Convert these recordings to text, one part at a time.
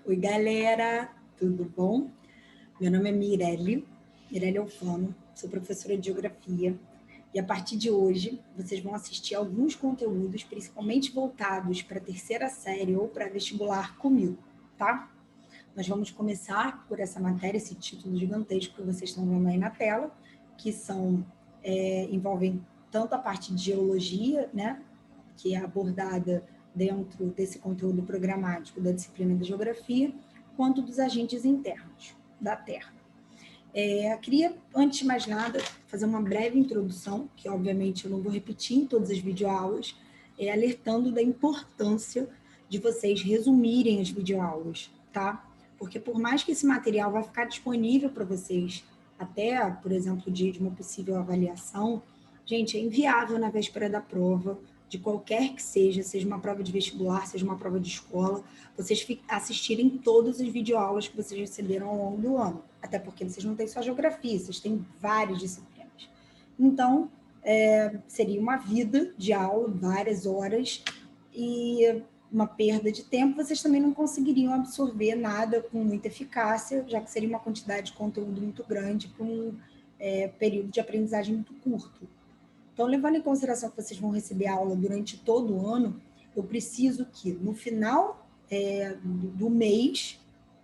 Oi, galera, tudo bom? Meu nome é Mirelle Alfano, sou professora de Geografia e a partir de hoje vocês vão assistir alguns conteúdos, principalmente voltados para a terceira série ou para vestibular comigo, tá? Nós vamos começar por essa matéria, esse título gigantesco que vocês estão vendo aí na tela, que envolvem tanto a parte de geologia, né, que é abordada dentro desse conteúdo programático da disciplina de geografia, quanto dos agentes internos da Terra. Queria, antes de mais nada, fazer uma breve introdução, que obviamente eu não vou repetir em todas as videoaulas, alertando da importância de vocês resumirem as videoaulas, tá? Porque por mais que esse material vá ficar disponível para vocês até, por exemplo, o dia de uma possível avaliação, gente, é inviável na véspera da prova, de qualquer que seja uma prova de vestibular, seja uma prova de escola, vocês assistirem todas as videoaulas que vocês receberam ao longo do ano. Até porque vocês não têm só geografia, vocês têm várias disciplinas. Então, seria uma vida de aula, várias horas, e uma perda de tempo, vocês também não conseguiriam absorver nada com muita eficácia, já que seria uma quantidade de conteúdo muito grande para um período de aprendizagem muito curto. Então, levando em consideração que vocês vão receber aula durante todo o ano, eu preciso que no final do mês,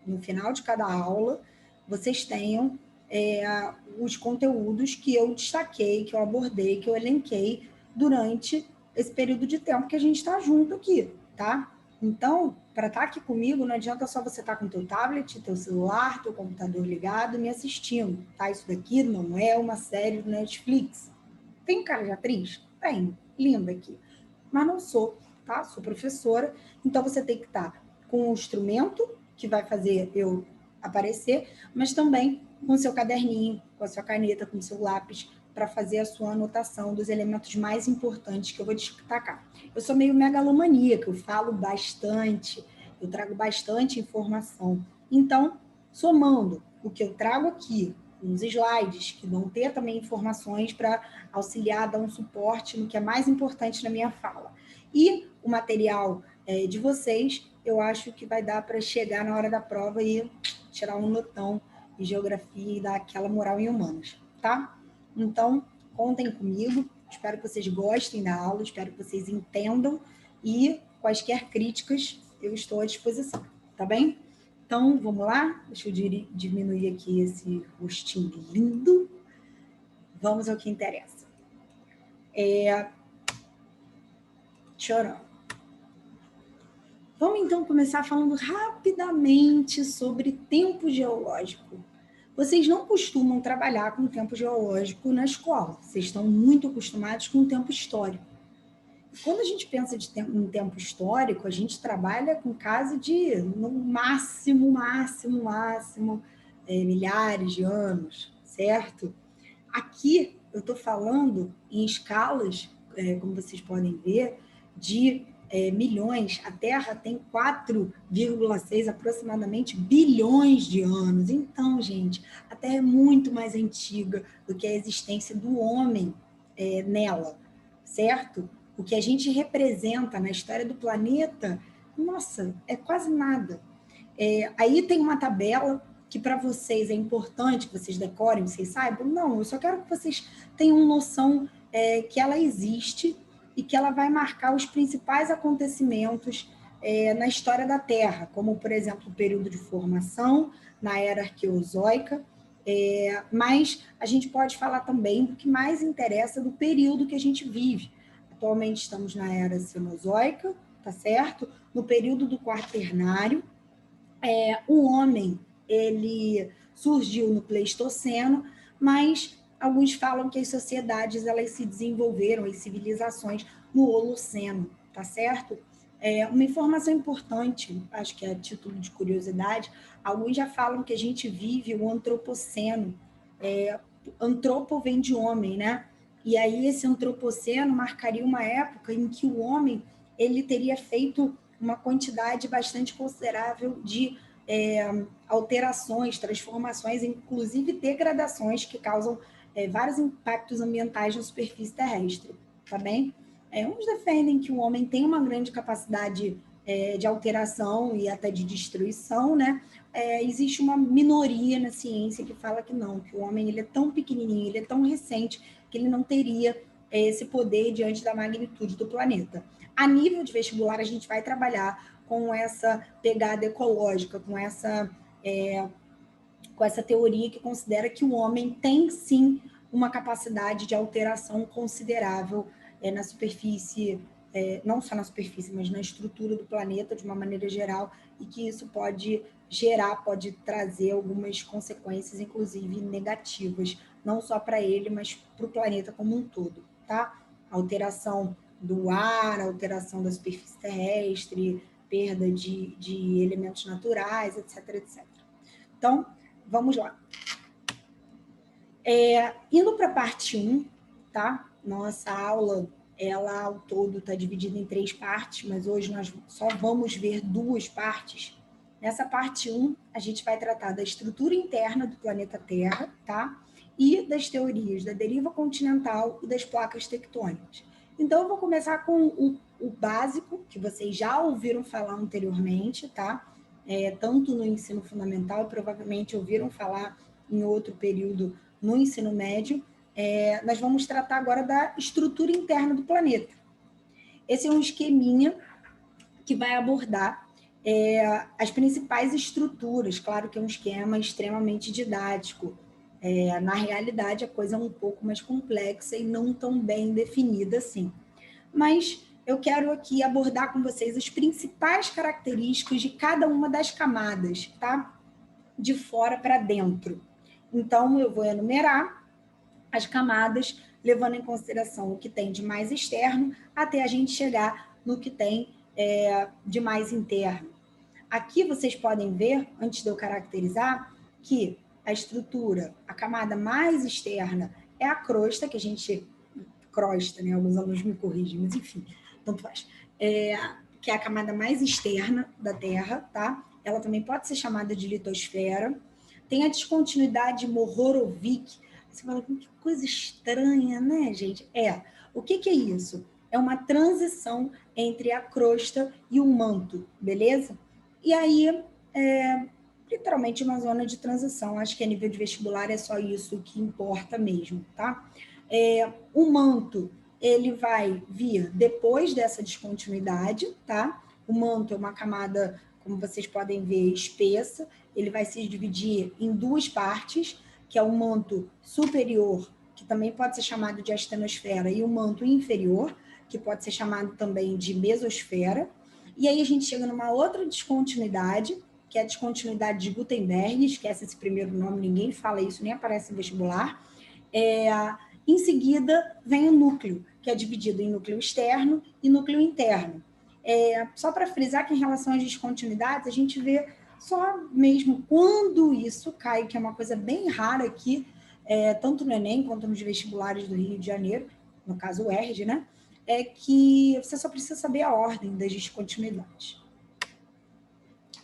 no final de cada aula, vocês tenham os conteúdos que eu destaquei, que eu abordei, que eu elenquei durante esse período de tempo que a gente está junto aqui, tá? Então, para estar aqui comigo, não adianta só você estar com o teu tablet, teu celular, teu computador ligado, me assistindo, tá? Isso daqui não é uma série do Netflix. Tem cara de atriz? Tem, linda aqui. Mas não sou, tá? Sou professora, então você tem que estar com um instrumento que vai fazer eu aparecer, mas também com o seu caderninho, com a sua caneta, com o seu lápis, para fazer a sua anotação dos elementos mais importantes que eu vou destacar. Eu sou meio megalomaníaca, eu falo bastante, eu trago bastante informação. Então, somando o que eu trago aqui, uns slides que vão ter também informações para auxiliar, dar um suporte no que é mais importante na minha fala. E o material de vocês, eu acho que vai dar para chegar na hora da prova e tirar um notão em geografia e dar aquela moral em humanas, tá? Então, contem comigo, espero que vocês gostem da aula, espero que vocês entendam e quaisquer críticas eu estou à disposição, tá bem? Então, vamos lá? Deixa eu diminuir aqui esse rostinho lindo. Vamos ao que interessa. Chorão. Vamos, então, começar falando rapidamente sobre tempo geológico. Vocês não costumam trabalhar com tempo geológico na escola. Vocês estão muito acostumados com o tempo histórico. Quando a gente pensa em tempo histórico, a gente trabalha com caso de, no máximo, milhares de anos, certo? Aqui, eu estou falando em escalas, como vocês podem ver, de milhões. A Terra tem 4,6 aproximadamente bilhões de anos. Então, gente, a Terra é muito mais antiga do que a existência do homem nela, certo? O que a gente representa na história do planeta, nossa, é quase nada. Aí tem uma tabela que para vocês é importante que vocês decorem, vocês saibam. Não, eu só quero que vocês tenham noção que ela existe e que ela vai marcar os principais acontecimentos na história da Terra, como, por exemplo, o período de formação, na era arqueozoica, mas a gente pode falar também do que mais interessa do período que a gente vive. Atualmente estamos na era cenozoica, tá certo? No período do Quaternário, o homem ele surgiu no Pleistoceno, mas alguns falam que as sociedades elas se desenvolveram, as civilizações, no Holoceno, tá certo? Uma informação importante, acho que é a título de curiosidade, alguns já falam que a gente vive o Antropoceno. Antropo vem de homem, né? E aí esse Antropoceno marcaria uma época em que o homem ele teria feito uma quantidade bastante considerável de alterações, transformações, inclusive degradações que causam vários impactos ambientais na superfície terrestre, tá bem? Uns defendem que o homem tem uma grande capacidade de alteração e até de destruição, né? Existe uma minoria na ciência que fala que não, que o homem ele é tão pequenininho, ele é tão recente, que ele não teria esse poder diante da magnitude do planeta. A nível de vestibular, a gente vai trabalhar com essa pegada ecológica, com essa teoria que considera que o homem tem, sim, uma capacidade de alteração considerável na superfície, não só na superfície, mas na estrutura do planeta de uma maneira geral, e que isso pode pode trazer algumas consequências, inclusive negativas, não só para ele, mas para o planeta como um todo, tá? Alteração do ar, alteração da superfície terrestre, perda de elementos naturais, etc, etc. Então, vamos lá. Indo para a parte 1, tá? Nossa aula, ela ao todo está dividida em 3 partes, mas hoje nós só vamos ver 2 partes. Nessa parte 1, a gente vai tratar da estrutura interna do planeta Terra, tá? E das teorias da deriva continental e das placas tectônicas. Então, eu vou começar com o básico, que vocês já ouviram falar anteriormente, tá? Tanto no ensino fundamental, provavelmente ouviram falar em outro período no ensino médio. Nós vamos tratar agora da estrutura interna do planeta. Esse é um esqueminha que vai abordar as principais estruturas. Claro que é um esquema extremamente didático. Na realidade, a coisa é um pouco mais complexa e não tão bem definida assim. Mas eu quero aqui abordar com vocês as principais características de cada uma das camadas, tá? De fora para dentro. Então, eu vou enumerar as camadas, levando em consideração o que tem de mais externo, até a gente chegar no que tem de mais interno. Aqui vocês podem ver, antes de eu caracterizar, que a estrutura, a camada mais externa é a crosta, que a gente... Crosta, né? Alguns alunos me corrigem, mas enfim, tanto faz. Que é a camada mais externa da Terra, tá? Ela também pode ser chamada de litosfera. Tem a descontinuidade Mohorovic. Você fala, que coisa estranha, né, gente? O que é isso? É uma transição entre a crosta e o manto, beleza? E aí, literalmente uma zona de transição. Acho que a nível de vestibular é só isso que importa mesmo, tá? O manto, ele vai vir depois dessa descontinuidade, tá? O manto é uma camada, como vocês podem ver, espessa. Ele vai se dividir em 2 partes, que é o manto superior, que também pode ser chamado de astenosfera, e o manto inferior, que pode ser chamado também de mesosfera. E aí a gente chega numa outra descontinuidade, que é a descontinuidade de Gutenberg. Esquece esse primeiro nome, ninguém fala isso, nem aparece em vestibular. Em seguida, vem o núcleo, que é dividido em núcleo externo e núcleo interno. Só para frisar que em relação às descontinuidades, a gente vê só mesmo quando isso cai, que é uma coisa bem rara aqui, tanto no Enem quanto nos vestibulares do Rio de Janeiro, no caso o ERJ, né? É que você só precisa saber a ordem das descontinuidades.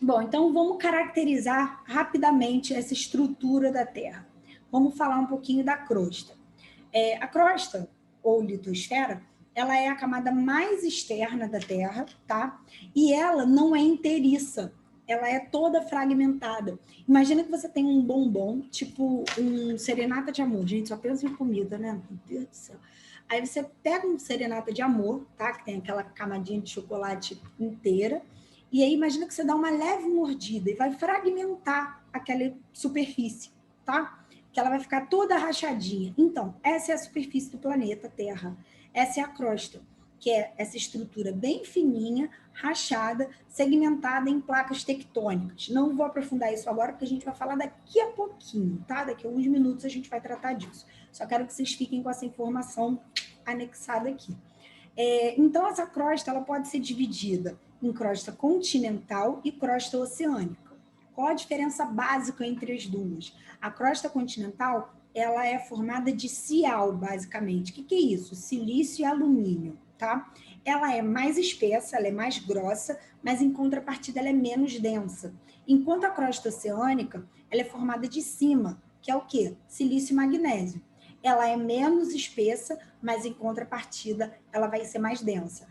Bom, então vamos caracterizar rapidamente essa estrutura da Terra. Vamos falar um pouquinho da crosta. A crosta, ou litosfera, ela é a camada mais externa da Terra, tá? E ela não é inteiriça, ela é toda fragmentada. Imagina que você tem um bombom, tipo um serenata de amor. Gente, só pensa em comida, né? Meu Deus do céu. Aí você pega um serenata de amor, tá? Que tem aquela camadinha de chocolate inteira. E aí imagina que você dá uma leve mordida e vai fragmentar aquela superfície, tá? Que ela vai ficar toda rachadinha. Então, essa é a superfície do planeta Terra. Essa é a crosta, que é essa estrutura bem fininha, rachada, segmentada em placas tectônicas. Não vou aprofundar isso agora, porque a gente vai falar daqui a pouquinho, tá? Daqui a alguns minutos a gente vai tratar disso. Só quero que vocês fiquem com essa informação anexada aqui. Então, essa crosta ela pode ser dividida em crosta continental e crosta oceânica. Qual a diferença básica entre as duas? A crosta continental ela é formada de sial, basicamente. O que é isso? Silício e alumínio, tá? Ela é mais espessa, ela é mais grossa, mas em contrapartida ela é menos densa. Enquanto a crosta oceânica, ela é formada de cima, que é o quê? Silício e magnésio. Ela é menos espessa, mas em contrapartida ela vai ser mais densa.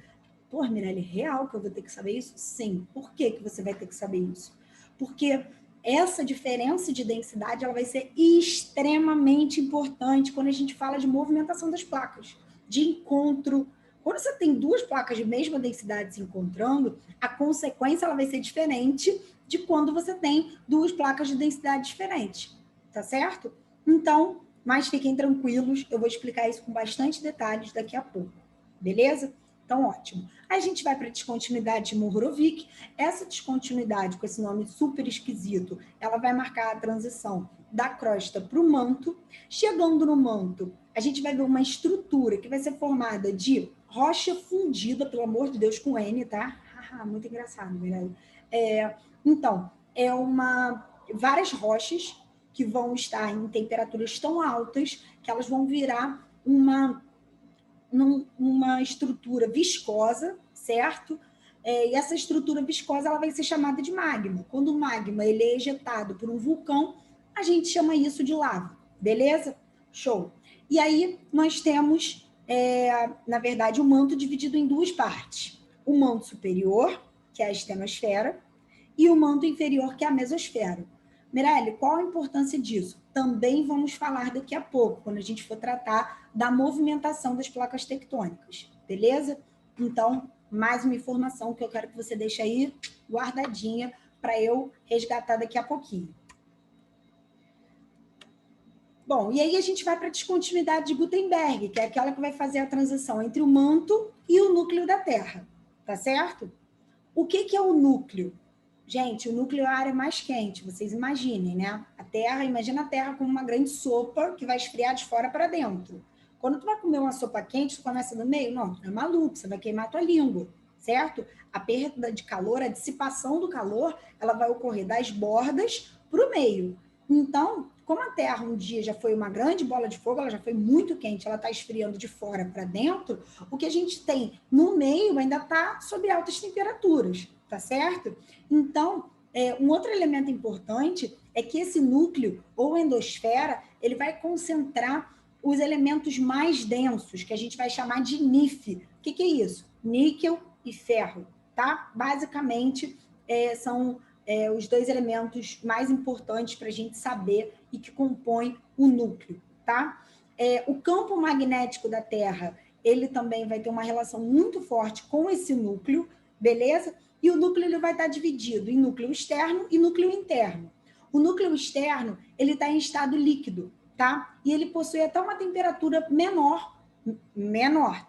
Pô, Mirelle, real que eu vou ter que saber isso? Sim. Por que você vai ter que saber isso? Porque essa diferença de densidade ela vai ser extremamente importante quando a gente fala de movimentação das placas, de encontro. Quando você tem duas placas de mesma densidade se encontrando, a consequência ela vai ser diferente de quando você tem duas placas de densidade diferentes, tá certo? Então, mas fiquem tranquilos, eu vou explicar isso com bastante detalhes daqui a pouco, beleza? Então, ótimo. Aí a gente vai para a descontinuidade de Mohorovic. Essa descontinuidade, com esse nome super esquisito, ela vai marcar a transição da crosta para o manto. Chegando no manto, a gente vai ver uma estrutura que vai ser formada de rocha fundida, pelo amor de Deus, com N, tá? Muito engraçado, verdade? Então, várias rochas que vão estar em temperaturas tão altas que elas vão virar uma estrutura viscosa, certo? E essa estrutura viscosa ela vai ser chamada de magma. Quando o magma ele é ejetado por um vulcão, a gente chama isso de lava, beleza? Show. E aí nós temos, na verdade, o manto dividido em duas partes. O manto superior, que é a estenosfera, e o manto inferior, que é a mesosfera. Mirelle, qual a importância disso? Também vamos falar daqui a pouco, quando a gente for tratar da movimentação das placas tectônicas, beleza? Então, mais uma informação que eu quero que você deixe aí guardadinha para eu resgatar daqui a pouquinho. Bom, e aí a gente vai para a descontinuidade de Gutenberg, que é aquela que vai fazer a transição entre o manto e o núcleo da Terra, tá certo? O que é o núcleo? Gente, o núcleo é a área mais quente, vocês imaginem, né? A Terra, imagina a Terra como uma grande sopa que vai esfriar de fora para dentro. Quando tu vai comer uma sopa quente, tu começa no meio? Não, tu é maluco, você vai queimar a tua língua, certo? A perda de calor, a dissipação do calor, ela vai ocorrer das bordas para o meio. Então, como a Terra um dia já foi uma grande bola de fogo, ela já foi muito quente, ela está esfriando de fora para dentro, o que a gente tem no meio ainda está sob altas temperaturas, tá certo? Então, um outro elemento importante é que esse núcleo, ou endosfera, ele vai concentrar os elementos mais densos, que a gente vai chamar de NiF. O que é isso? Níquel e ferro, tá? Basicamente, são os dois elementos mais importantes para a gente saber e que compõem o núcleo, tá? O campo magnético da Terra, ele também vai ter uma relação muito forte com esse núcleo, beleza? E o núcleo ele vai estar dividido em núcleo externo e núcleo interno. O núcleo externo, ele está em estado líquido, tá? E ele possui até uma temperatura menor,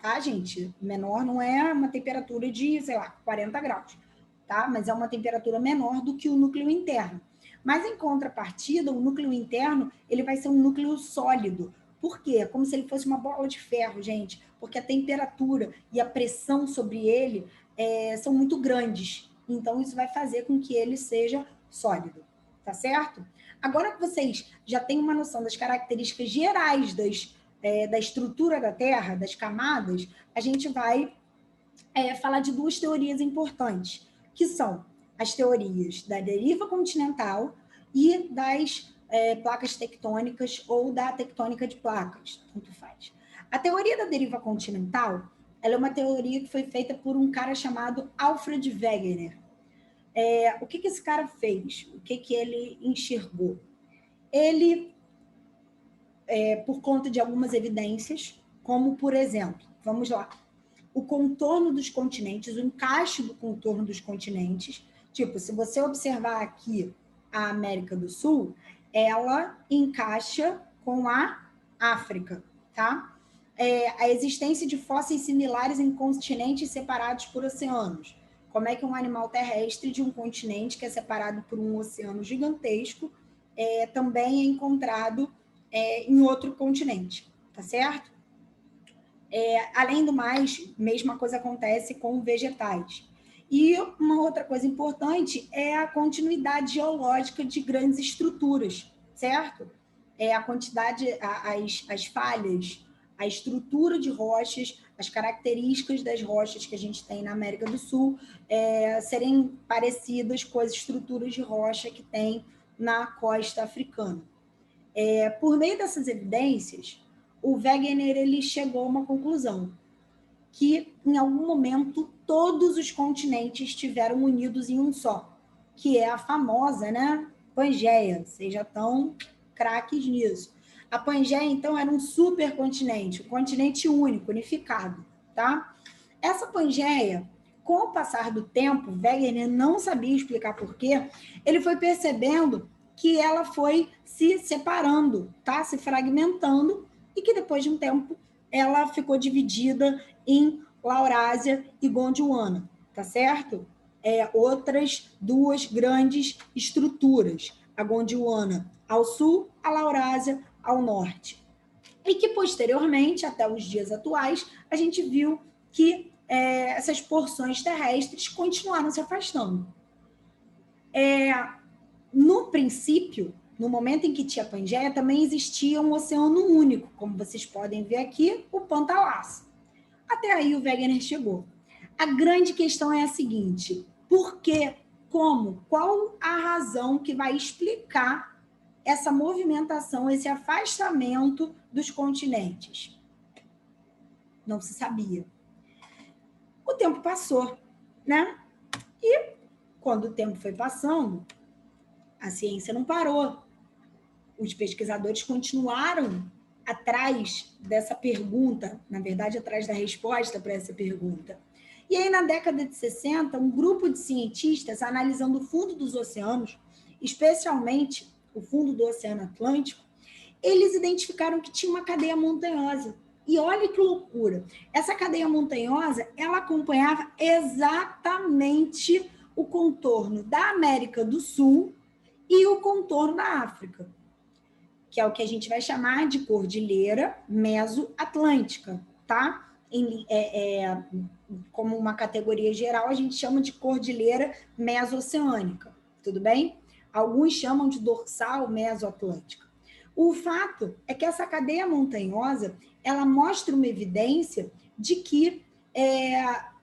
tá, gente? Menor não é uma temperatura de, sei lá, 40 graus, tá? Mas é uma temperatura menor do que o núcleo interno. Mas, em contrapartida, o núcleo interno, ele vai ser um núcleo sólido. Por quê? Como se ele fosse uma bola de ferro, gente, porque a temperatura e a pressão sobre ele são muito grandes. Então, isso vai fazer com que ele seja sólido, tá certo? Agora que vocês já têm uma noção das características gerais da estrutura da Terra, das camadas, a gente vai falar de duas teorias importantes, que são as teorias da deriva continental e das placas tectônicas ou da tectônica de placas, tanto faz. A teoria da deriva continental, ela é uma teoria que foi feita por um cara chamado Alfred Wegener. O que esse cara fez? O que ele enxergou? Ele, por conta de algumas evidências, como, por exemplo, vamos lá, o contorno dos continentes, o encaixe do contorno dos continentes. Tipo, se você observar aqui a América do Sul, ela encaixa com a África, tá? A existência de fósseis similares em continentes separados por oceanos. Como é que um animal terrestre de um continente que é separado por um oceano gigantesco também é encontrado em outro continente, tá certo? Além do mais, mesma coisa acontece com vegetais. E uma outra coisa importante é a continuidade geológica de grandes estruturas, certo? A quantidade, as falhas, a estrutura de rochas, as características das rochas que a gente tem na América do Sul serem parecidas com as estruturas de rocha que tem na costa africana. Por meio dessas evidências, o Wegener ele chegou a uma conclusão, que, em algum momento, todos os continentes estiveram unidos em um só, que é a famosa, né, Pangeia. Vocês já estão craques nisso. A Pangeia, então, era um supercontinente, um continente único, unificado, tá? Essa Pangeia, com o passar do tempo, Wegener não sabia explicar por quê, ele foi percebendo que ela foi se separando, tá? Se fragmentando, e que depois de um tempo ela ficou dividida em Laurásia e Gondwana, tá certo? Outras duas grandes estruturas, a Gondwana ao sul, a Laurásia ao norte. E que, posteriormente, até os dias atuais, a gente viu que essas porções terrestres continuaram se afastando. No princípio, no momento em que tinha Pangeia, também existia um oceano único, como vocês podem ver aqui, o Pantalácio. Até aí o Wegener chegou. A grande questão é a seguinte: por quê? Como? Qual a razão que vai explicar essa movimentação, esse afastamento dos continentes? Não se sabia. O tempo passou, né? E quando o tempo foi passando, a ciência não parou. Os pesquisadores continuaram atrás dessa pergunta, na verdade, atrás da resposta para essa pergunta. E aí, na década de 60, um grupo de cientistas, analisando o fundo dos oceanos, especialmente o fundo do Oceano Atlântico, eles identificaram que tinha uma cadeia montanhosa. E olha que loucura! Essa cadeia montanhosa, ela acompanhava exatamente o contorno da América do Sul e o contorno da África, que é o que a gente vai chamar de cordilheira mesoatlântica, tá? Como uma categoria geral, a gente chama de cordilheira mesoceânica, tudo bem? Alguns chamam de dorsal mesoatlântica. O fato é que essa cadeia montanhosa, ela mostra uma evidência de que,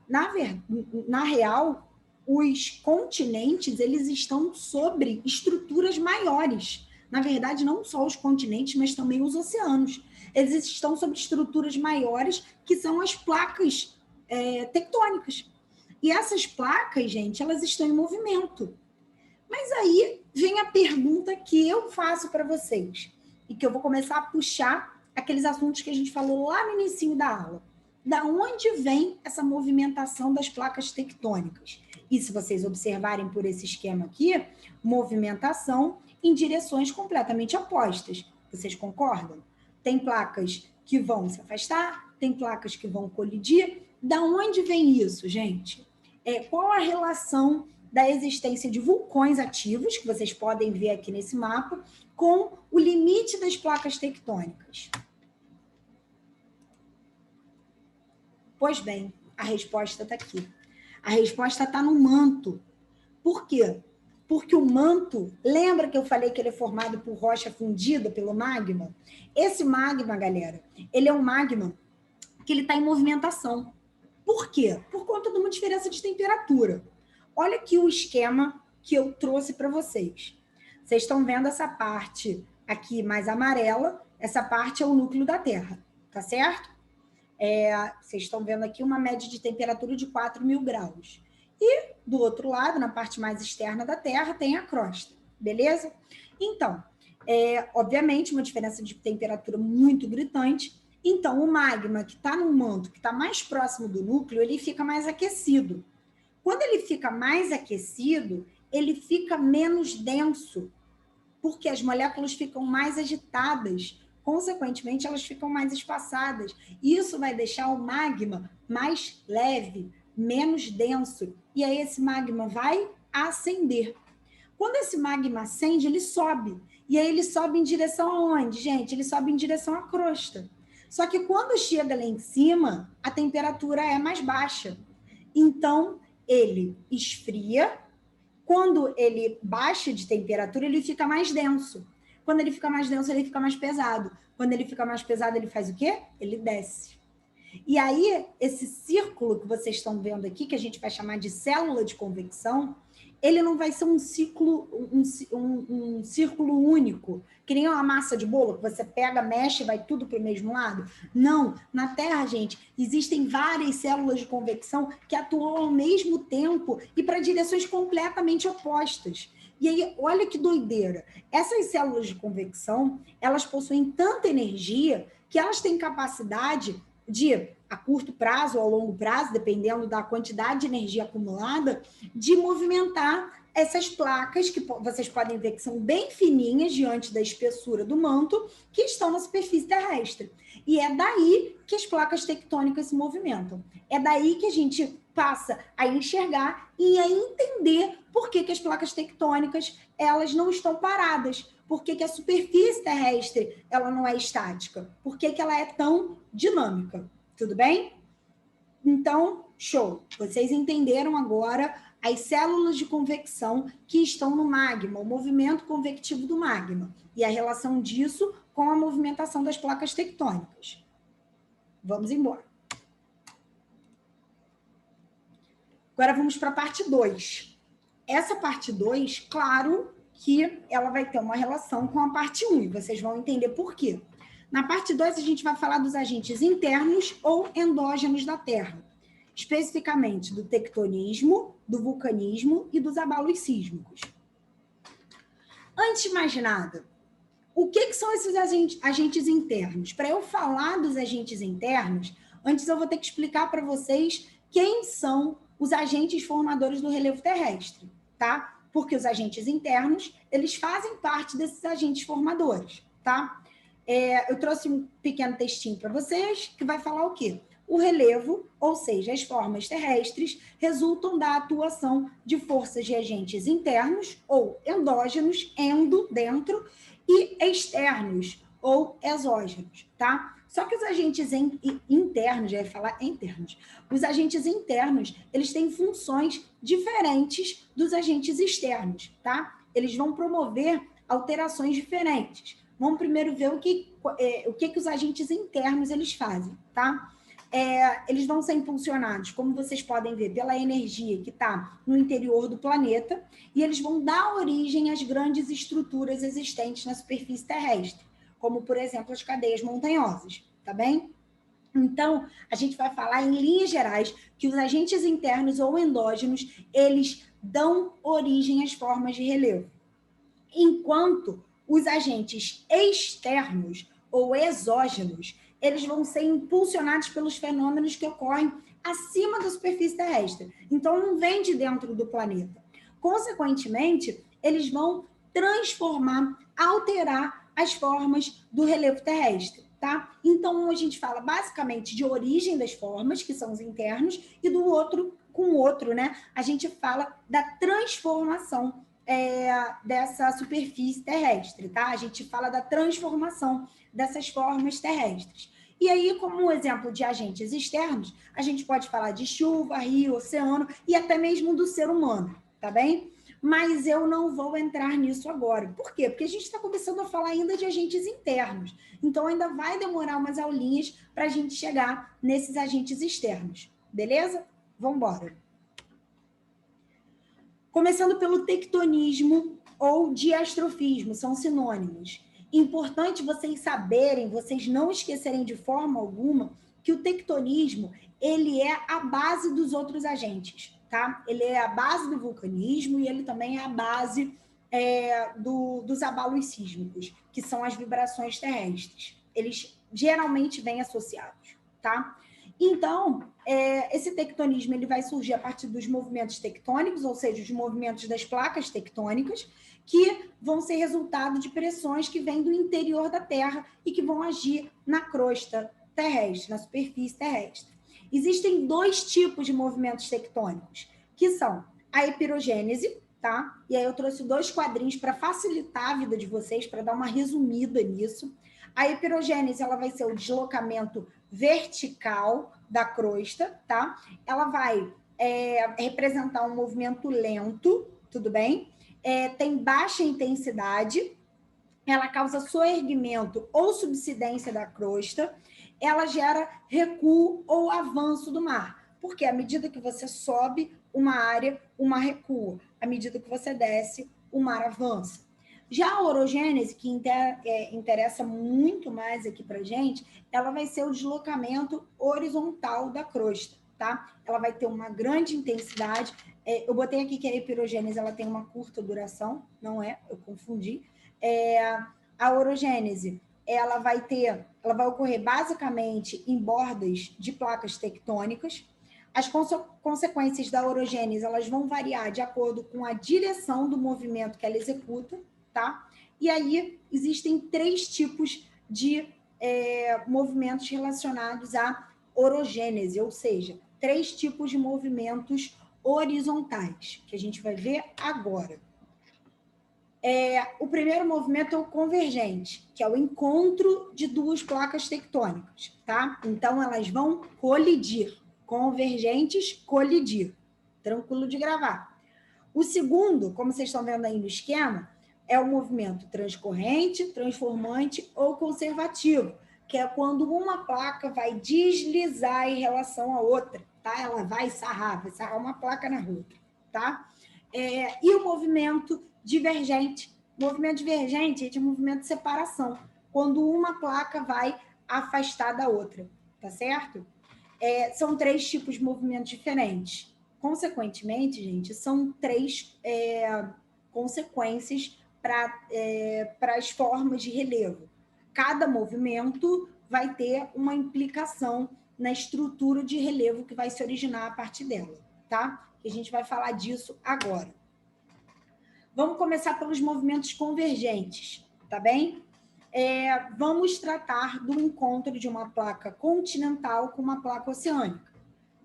na real, os continentes, eles estão sobre estruturas maiores. Na verdade, não só os continentes, mas também os oceanos. Eles estão sobre estruturas maiores, que são as placas tectônicas. E essas placas, gente, elas estão em movimento. Mas aí vem a pergunta que eu faço para vocês, e que eu vou começar a puxar aqueles assuntos que a gente falou lá no início da aula. Da onde vem essa movimentação das placas tectônicas? E se vocês observarem por esse esquema aqui, movimentação em direções completamente opostas. Vocês concordam? Tem placas que vão se afastar, tem placas que vão colidir. Da onde vem isso, gente? Qual a relação da existência de vulcões ativos, que vocês podem ver aqui nesse mapa, com o limite das placas tectônicas? Pois bem, a resposta está aqui. A resposta está no manto. Por quê? Porque o manto, lembra que eu falei que ele é formado por rocha fundida pelo magma? Esse magma, galera, ele é um magma que ele está em movimentação. Por quê? Por conta de uma diferença de temperatura. Olha aqui o esquema que eu trouxe para vocês. Vocês estão vendo essa parte aqui mais amarela, essa parte é o núcleo da Terra, tá certo? Vocês estão vendo aqui uma média de temperatura de 4.000 graus. E do outro lado, na parte mais externa da Terra, tem a crosta, beleza? Então, obviamente, uma diferença de temperatura muito gritante. Então, o magma que está no manto, que está mais próximo do núcleo, ele fica mais aquecido. Quando ele fica mais aquecido, ele fica menos denso, porque as moléculas ficam mais agitadas. Consequentemente, elas ficam mais espaçadas. Isso vai deixar o magma mais leve, menos denso. E aí esse magma vai ascender. Quando esse magma acende, ele sobe. E aí ele sobe em direção aonde, gente? Ele sobe em direção à crosta. Só que quando chega lá em cima, a temperatura é mais baixa. Então, ele esfria. Quando ele baixa de temperatura, ele fica mais denso. Quando ele fica mais denso, ele fica mais pesado. Quando ele fica mais pesado, ele faz o quê? Ele desce. E aí, esse círculo que vocês estão vendo aqui, que a gente vai chamar de célula de convecção, ele não vai ser um círculo único, que nem uma massa de bolo, que você pega, mexe e vai tudo para o mesmo lado. Não, na Terra, gente, existem várias células de convecção que atuam ao mesmo tempo e para direções completamente opostas. E aí, olha que doideira. Essas células de convecção, elas possuem tanta energia que elas têm capacidade de, a curto prazo ou a longo prazo, dependendo da quantidade de energia acumulada, de movimentar essas placas, que vocês podem ver que são bem fininhas diante da espessura do manto, que estão na superfície terrestre. E é daí que as placas tectônicas se movimentam. É daí que a gente passa a enxergar e a entender por que as placas tectônicas elas não estão paradas, por que a superfície terrestre ela não é estática, por que ela é tão dinâmica. Tudo bem? Então, show. Vocês entenderam agora as células de convecção que estão no magma, o movimento convectivo do magma e a relação disso com a movimentação das placas tectônicas. Vamos embora. Agora vamos para a parte 2. Essa parte 2, claro que ela vai ter uma relação com a parte 1, e vocês vão entender por quê. Na parte 2, a gente vai falar dos agentes internos ou endógenos da Terra, especificamente do tectonismo, do vulcanismo e dos abalos sísmicos. Antes de mais nada, o que são esses agentes internos? Para eu falar dos agentes internos, antes eu vou ter que explicar para vocês quem são os agentes formadores do relevo terrestre, tá? Porque os agentes internos, eles fazem parte desses agentes formadores, tá? Eu trouxe um pequeno textinho para vocês que vai falar o quê? O relevo, ou seja, as formas terrestres, resultam da atuação de forças de agentes internos ou endógenos, endo, dentro, e externos ou exógenos, tá? Só que os agentes internos, já ia falar internos, os agentes internos, eles têm funções diferentes dos agentes externos, tá? Eles vão promover alterações diferentes. Vamos primeiro ver o que os agentes internos eles fazem, tá? Eles vão ser impulsionados, como vocês podem ver, pela energia que está no interior do planeta, e eles vão dar origem às grandes estruturas existentes na superfície terrestre, como, por exemplo, as cadeias montanhosas, tá bem? Então, a gente vai falar em linhas gerais que os agentes internos ou endógenos, eles dão origem às formas de relevo, enquanto os agentes externos ou exógenos, eles vão ser impulsionados pelos fenômenos que ocorrem acima da superfície terrestre. Então, não vem de dentro do planeta. Consequentemente, eles vão transformar, alterar as formas do relevo terrestre, tá? Então, a gente fala basicamente de origem das formas, que são os internos, e do outro, com o outro, né? A gente fala da transformação dessa superfície terrestre, tá? A gente fala da transformação dessas formas terrestres. E aí, como um exemplo de agentes externos, a gente pode falar de chuva, rio, oceano e até mesmo do ser humano, tá bem? Mas eu não vou entrar nisso agora. Por quê? Porque a gente está começando a falar ainda de agentes internos. Então, ainda vai demorar umas aulinhas para a gente chegar nesses agentes externos. Beleza? Vamos embora. Começando pelo tectonismo ou diastrofismo, são sinônimos. Importante vocês saberem, vocês não esquecerem de forma alguma, que o tectonismo, ele é a base dos outros agentes, tá? Ele é a base do vulcanismo e ele também é a base dos abalos sísmicos, que são as vibrações terrestres. Eles geralmente vêm associados, tá? Então, esse tectonismo ele vai surgir a partir dos movimentos tectônicos, ou seja, os movimentos das placas tectônicas, que vão ser resultado de pressões que vêm do interior da Terra e que vão agir na crosta terrestre, na superfície terrestre. Existem dois tipos de movimentos tectônicos, que são a epirogênese, tá? E aí eu trouxe dois quadrinhos para facilitar a vida de vocês, para dar uma resumida nisso. A epirogênese ela vai ser o deslocamento vertical da crosta, tá? Ela vai representar um movimento lento, tudo bem? Tem baixa intensidade, ela causa soerguimento ou subsidência da crosta, ela gera recuo ou avanço do mar. Porque à medida que você sobe uma área, o mar recua. À medida que você desce, o mar avança. Já a orogênese, que interessa muito mais aqui para a gente, ela vai ser o deslocamento horizontal da crosta, tá? Ela vai ter uma grande intensidade. Eu botei aqui que a epirogênese ela tem uma curta duração, não é? Eu confundi. A orogênese, ela vai ocorrer basicamente em bordas de placas tectônicas. As consequências da orogênese, elas vão variar de acordo com a direção do movimento que ela executa, tá? E aí existem 3 tipos de movimentos relacionados à orogênese, ou seja, 3 tipos de movimentos horizontais, que a gente vai ver agora. O primeiro movimento é o convergente, que é o encontro de 2 placas tectônicas, tá? Então, elas vão colidir. Convergentes, colidir. Tranquilo de gravar. O segundo, como vocês estão vendo aí no esquema, é o movimento transcorrente, transformante ou conservativo, que é quando uma placa vai deslizar em relação à outra, tá? Ela vai sarrar uma placa na outra, tá? E o movimento divergente. Movimento divergente é um movimento de separação, quando uma placa vai afastar da outra, tá certo? São 3 tipos de movimentos diferentes. Consequentemente, gente, são 3 consequências para as formas de relevo. Cada movimento vai ter uma implicação na estrutura de relevo que vai se originar a partir dela, tá? A gente vai falar disso agora. Vamos começar pelos movimentos convergentes, tá bem? Vamos tratar do encontro de uma placa continental com uma placa oceânica.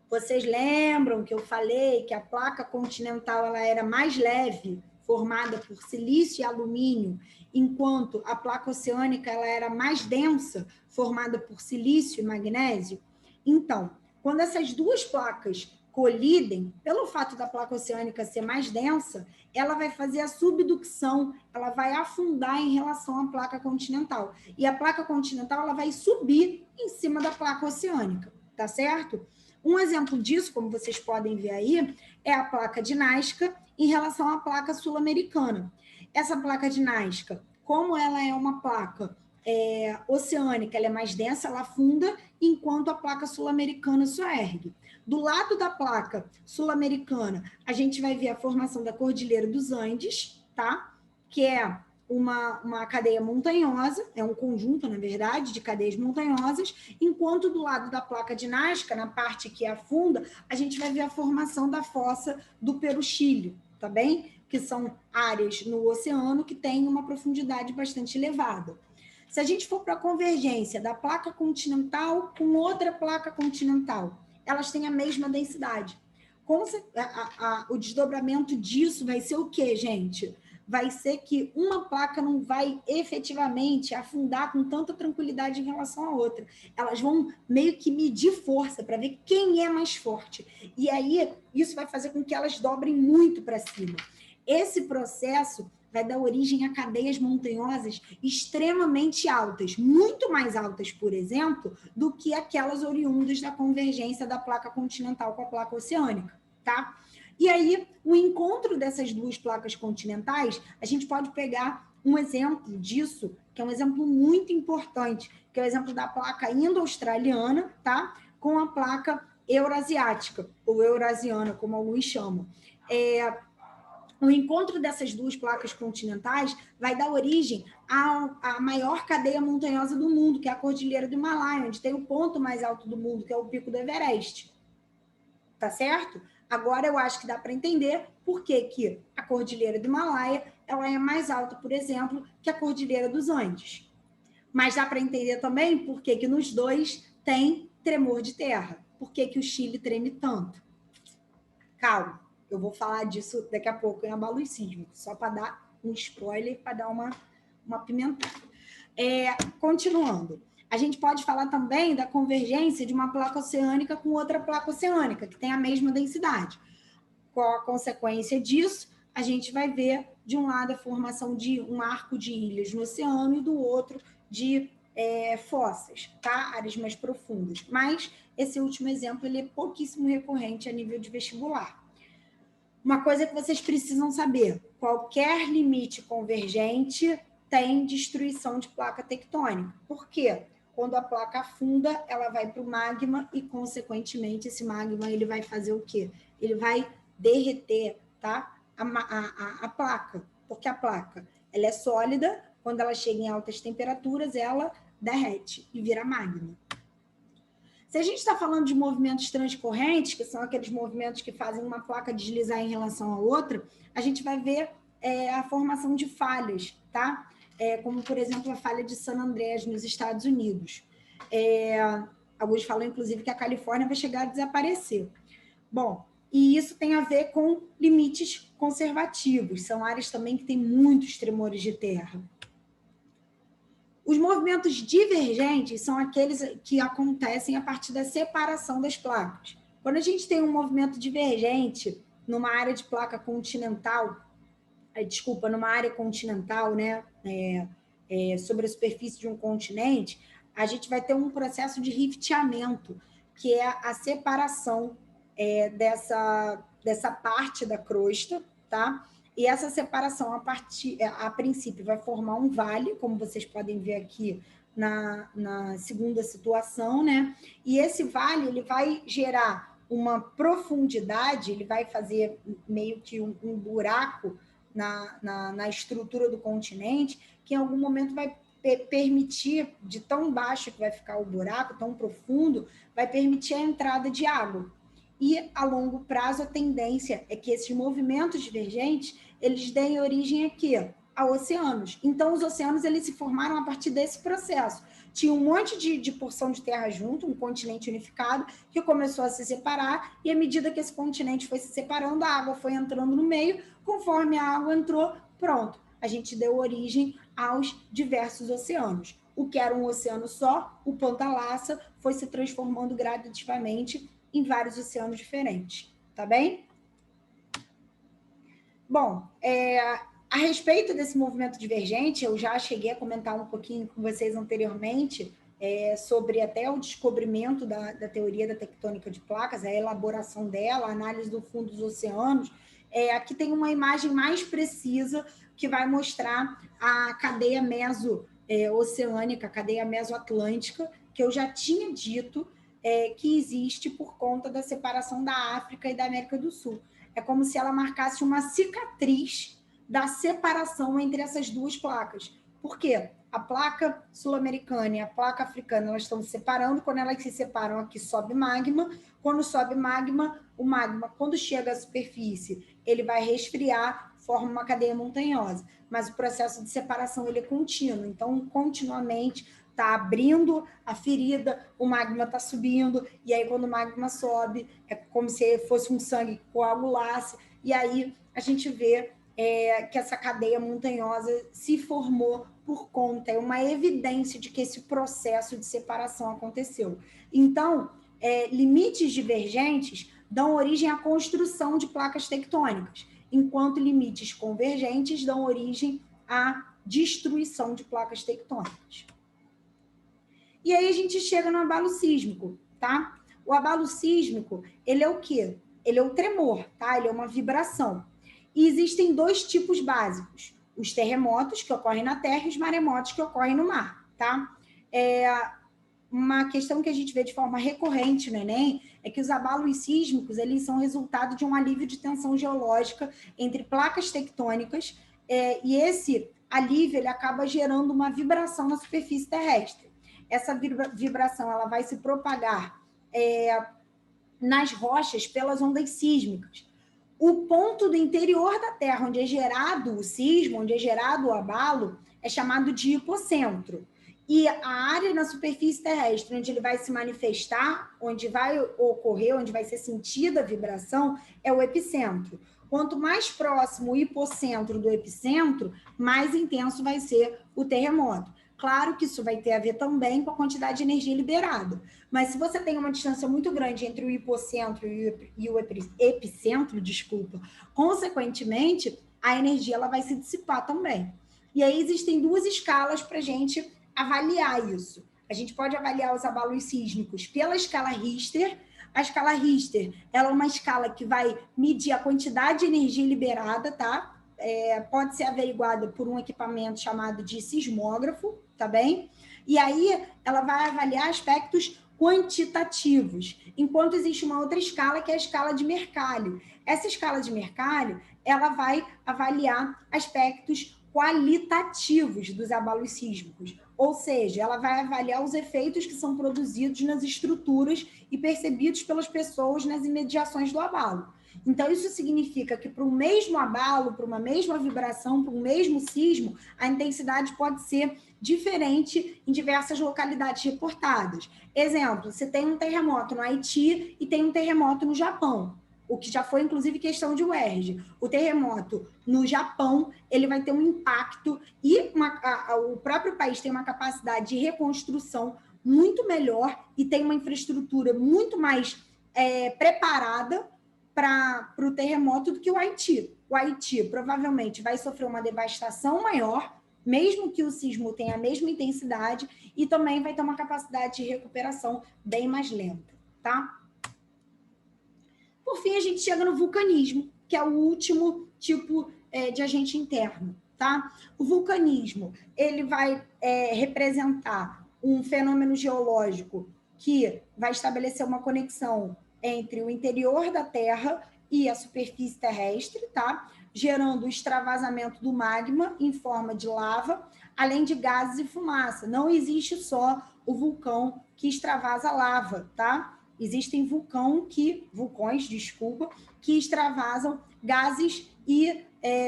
Vocês lembram que eu falei que a placa continental ela era mais leve, formada por silício e alumínio, enquanto a placa oceânica ela era mais densa, formada por silício e magnésio? Então, quando essas 2 placas colidem, pelo fato da placa oceânica ser mais densa, ela vai fazer a subducção, ela vai afundar em relação à placa continental. E a placa continental ela vai subir em cima da placa oceânica, tá certo? Um exemplo disso, como vocês podem ver aí, é a placa de Nazca em relação à placa sul-americana. Essa placa de Nazca, como ela é uma placa oceânica, ela é mais densa, ela afunda, enquanto a placa sul-americana só ergue. Do lado da placa sul-americana, a gente vai ver a formação da Cordilheira dos Andes, tá? Que é uma cadeia montanhosa, é um conjunto, na verdade, de cadeias montanhosas, enquanto do lado da placa de Nazca, na parte que afunda, a gente vai ver a formação da fossa do Peruchilho, tá bem? Que são áreas no oceano que têm uma profundidade bastante elevada. Se a gente for para a convergência da placa continental com outra placa continental, elas têm a mesma densidade. O desdobramento disso vai ser o quê, gente? Vai ser que uma placa não vai efetivamente afundar com tanta tranquilidade em relação à outra. Elas vão meio que medir força para ver quem é mais forte. E aí, isso vai fazer com que elas dobrem muito para cima. Esse processo vai dar origem a cadeias montanhosas extremamente altas, muito mais altas, por exemplo, do que aquelas oriundas da convergência da placa continental com a placa oceânica, tá? E aí, o encontro dessas 2 placas continentais, a gente pode pegar um exemplo disso, que é um exemplo muito importante, que é o exemplo da placa indo-australiana, tá? Com a placa eurasiática, ou eurasiana, como alguns chamam. O encontro dessas 2 placas continentais vai dar origem à maior cadeia montanhosa do mundo, que é a Cordilheira do Himalaia, onde tem o ponto mais alto do mundo, que é o Pico do Everest. Tá certo? Agora eu acho que dá para entender por que a Cordilheira do Himalaia ela é mais alta, por exemplo, que a Cordilheira dos Andes. Mas dá para entender também por que nos 2 tem tremor de terra. Por que o Chile treme tanto? Calma. Eu vou falar disso daqui a pouco em abalo sísmico, só para dar um spoiler, para dar uma pimentada. Continuando, a gente pode falar também da convergência de uma placa oceânica com outra placa oceânica, que tem a mesma densidade. Qual a consequência disso? A gente vai ver, de um lado, a formação de um arco de ilhas no oceano e do outro de fossas, tá? Áreas mais profundas. Mas esse último exemplo ele é pouquíssimo recorrente a nível de vestibular. Uma coisa que vocês precisam saber: qualquer limite convergente tem destruição de placa tectônica. Por quê? Quando a placa afunda, ela vai para o magma e, consequentemente, esse magma ele vai fazer o quê? Ele vai derreter, tá? A placa, porque a placa ela é sólida, quando ela chega em altas temperaturas, ela derrete e vira magma. Se a gente está falando de movimentos transcorrentes, que são aqueles movimentos que fazem uma placa deslizar em relação a outra, a gente vai ver a formação de falhas, tá? Como, por exemplo, a falha de San Andreas, nos Estados Unidos. Alguns falam, inclusive, que a Califórnia vai chegar a desaparecer. Bom, e isso tem a ver com limites conservativos. São áreas também que têm muitos tremores de terra. Os movimentos divergentes são aqueles que acontecem a partir da separação das placas. Quando a gente tem um movimento divergente numa área de placa continental, numa área continental, né, sobre a superfície de um continente, a gente vai ter um processo de rifteamento, que é a separação dessa parte da crosta, tá? E essa separação, a princípio, vai formar um vale, como vocês podem ver aqui na segunda situação, né? E esse vale ele vai gerar uma profundidade, ele vai fazer meio que um buraco na estrutura do continente, que em algum momento vai permitir, de tão baixo que vai ficar o buraco, tão profundo, vai permitir a entrada de água. E, a longo prazo, a tendência é que esses movimentos divergentes, eles deem origem aqui, a oceanos. Então, os oceanos, eles se formaram a partir desse processo. Tinha um monte de porção de terra junto, um continente unificado, que começou a se separar, e à medida que esse continente foi se separando, a água foi entrando no meio, conforme a água entrou, pronto, a gente deu origem aos diversos oceanos. O que era um oceano só, o Pantalassa, foi se transformando gradativamente em vários oceanos diferentes, tá bem? Bom, a respeito desse movimento divergente, eu já cheguei a comentar um pouquinho com vocês anteriormente sobre até o descobrimento da teoria da tectônica de placas, a elaboração dela, a análise do fundo dos oceanos. Aqui tem uma imagem mais precisa que vai mostrar a cadeia meso-oceânica, a cadeia mesoatlântica, que eu já tinha dito que existe por conta da separação da África e da América do Sul. É como se ela marcasse uma cicatriz da separação entre essas duas placas. Por quê? A placa sul-americana e a placa africana, elas estão se separando. Quando elas se separam, aqui sobe magma. Quando sobe magma, o magma, quando chega à superfície, ele vai resfriar, forma uma cadeia montanhosa. Mas o processo de separação ele é contínuo. Então, continuamente está abrindo a ferida, o magma está subindo, e aí quando o magma sobe, é como se fosse um sangue que coagulasse, e aí a gente vê que essa cadeia montanhosa se formou por conta, é uma evidência de que esse processo de separação aconteceu. Então, limites divergentes dão origem à construção de placas tectônicas, enquanto limites convergentes dão origem à destruição de placas tectônicas. E aí a gente chega no abalo sísmico, tá? O abalo sísmico, ele é o quê? Ele é o tremor, tá? Ele é uma vibração. E existem dois tipos básicos: os terremotos, que ocorrem na terra, e os maremotos, que ocorrem no mar, tá? Uma questão que a gente vê de forma recorrente no Enem é que os abalos sísmicos, eles são resultado de um alívio de tensão geológica entre placas tectônicas, e esse alívio, ele acaba gerando uma vibração na superfície terrestre. Essa vibração ela vai se propagar nas rochas pelas ondas sísmicas. O ponto do interior da Terra onde é gerado o sismo, onde é gerado o abalo, é chamado de hipocentro. E a área na superfície terrestre onde ele vai se manifestar, onde vai ocorrer, onde vai ser sentida a vibração, é o epicentro. Quanto mais próximo o hipocentro do epicentro, mais intenso vai ser o terremoto. Claro que isso vai ter a ver também com a quantidade de energia liberada. Mas se você tem uma distância muito grande entre o hipocentro e o epicentro, consequentemente, a energia ela vai se dissipar também. E aí existem duas escalas para a gente avaliar isso. A gente pode avaliar os abalos sísmicos pela escala Richter. A escala Richter, ela é uma escala que vai medir a quantidade de energia liberada, tá? Pode ser averiguada por um equipamento chamado de sismógrafo, tá bem? E aí ela vai avaliar aspectos quantitativos, enquanto existe uma outra escala, que é a escala de Mercalli. Essa escala de Mercalli, ela vai avaliar aspectos qualitativos dos abalos sísmicos, ou seja, ela vai avaliar os efeitos que são produzidos nas estruturas e percebidos pelas pessoas nas imediações do abalo. Então, isso significa que para o mesmo abalo, para uma mesma vibração, para um mesmo sismo, a intensidade pode ser diferente em diversas localidades reportadas. Exemplo, você tem um terremoto no Haiti e tem um terremoto no Japão, o que já foi, inclusive, questão de UERJ. O terremoto no Japão, ele vai ter um impacto e o próprio país tem uma capacidade de reconstrução muito melhor e tem uma infraestrutura muito mais preparada para o terremoto do que o Haiti. O Haiti provavelmente vai sofrer uma devastação maior, mesmo que o sismo tenha a mesma intensidade, e também vai ter uma capacidade de recuperação bem mais lenta, tá? Por fim, a gente chega no vulcanismo, que é o último tipo de agente interno, tá? O vulcanismo, ele vai representar um fenômeno geológico que vai estabelecer uma conexão entre o interior da Terra e a superfície terrestre, tá? Gerando o extravasamento do magma em forma de lava, além de gases e fumaça. Não existe só o vulcão que extravasa lava, tá? Existem vulcões, que extravasam gases e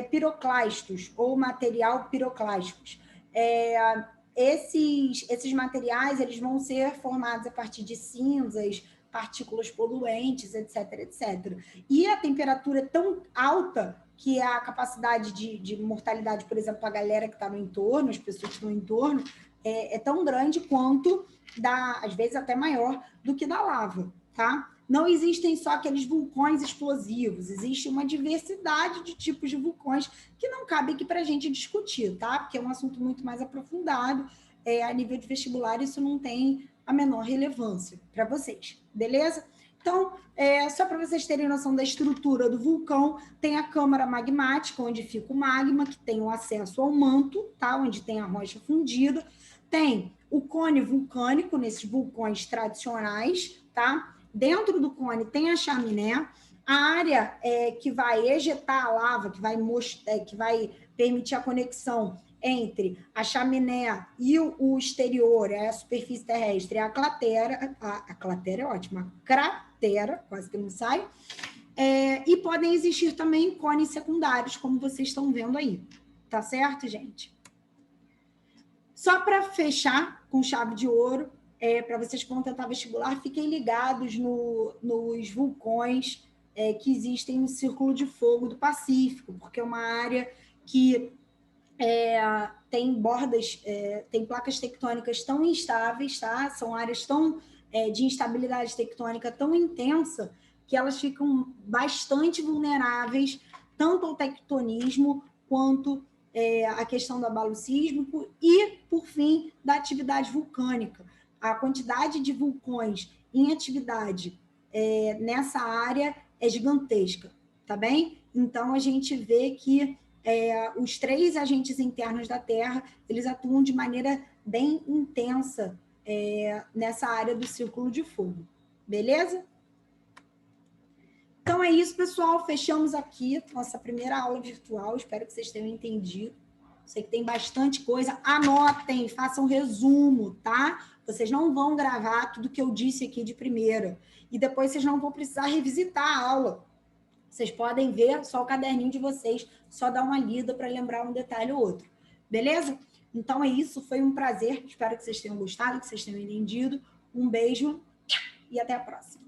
piroclastos, ou material piroclásticos. Esses materiais eles vão ser formados a partir de cinzas, partículas poluentes, etc, etc. E a temperatura é tão alta que a capacidade de mortalidade, por exemplo, a galera que está no entorno, as pessoas que estão no entorno, é tão grande quanto, às vezes até maior, do que da lava, tá? Não existem só aqueles vulcões explosivos, existe uma diversidade de tipos de vulcões que não cabe aqui para a gente discutir, tá? Porque é um assunto muito mais aprofundado, a nível de vestibular isso não tem a menor relevância para vocês, beleza? Então, só para vocês terem noção da estrutura do vulcão, tem a câmara magmática, onde fica o magma, que tem o acesso ao manto, tá? Onde tem a rocha fundida. Tem o cone vulcânico, nesses vulcões tradicionais, tá? Dentro do cone tem a chaminé, a área que vai ejetar a lava, que vai permitir a conexão entre a chaminé e o exterior, a superfície terrestre, a cratera, a cratera é ótima, a cratera, quase que não sai, e podem existir também cones secundários, como vocês estão vendo aí, tá certo, gente? Só para fechar com chave de ouro, para vocês que vão tentar vestibular, fiquem ligados nos vulcões que existem no Círculo de Fogo do Pacífico, porque é uma área que tem bordas, tem placas tectônicas tão instáveis, tá? São áreas de instabilidade tectônica tão intensa que elas ficam bastante vulneráveis tanto ao tectonismo quanto a questão do abalo sísmico e, por fim, da atividade vulcânica. A quantidade de vulcões em atividade nessa área é gigantesca, tá bem? Então, a gente vê que os 3 agentes internos da Terra, eles atuam de maneira bem intensa nessa área do Círculo de Fogo. Beleza? Então, é isso, pessoal. Fechamos aqui nossa primeira aula virtual. Espero que vocês tenham entendido. Sei que tem bastante coisa. Anotem, façam resumo, tá? Vocês não vão gravar tudo que eu disse aqui de primeira. E depois vocês não vão precisar revisitar a aula. Vocês podem ver só o caderninho de vocês, só dar uma lida para lembrar um detalhe ou outro. Beleza? Então é isso, foi um prazer. Espero que vocês tenham gostado, que vocês tenham entendido. Um beijo e até a próxima.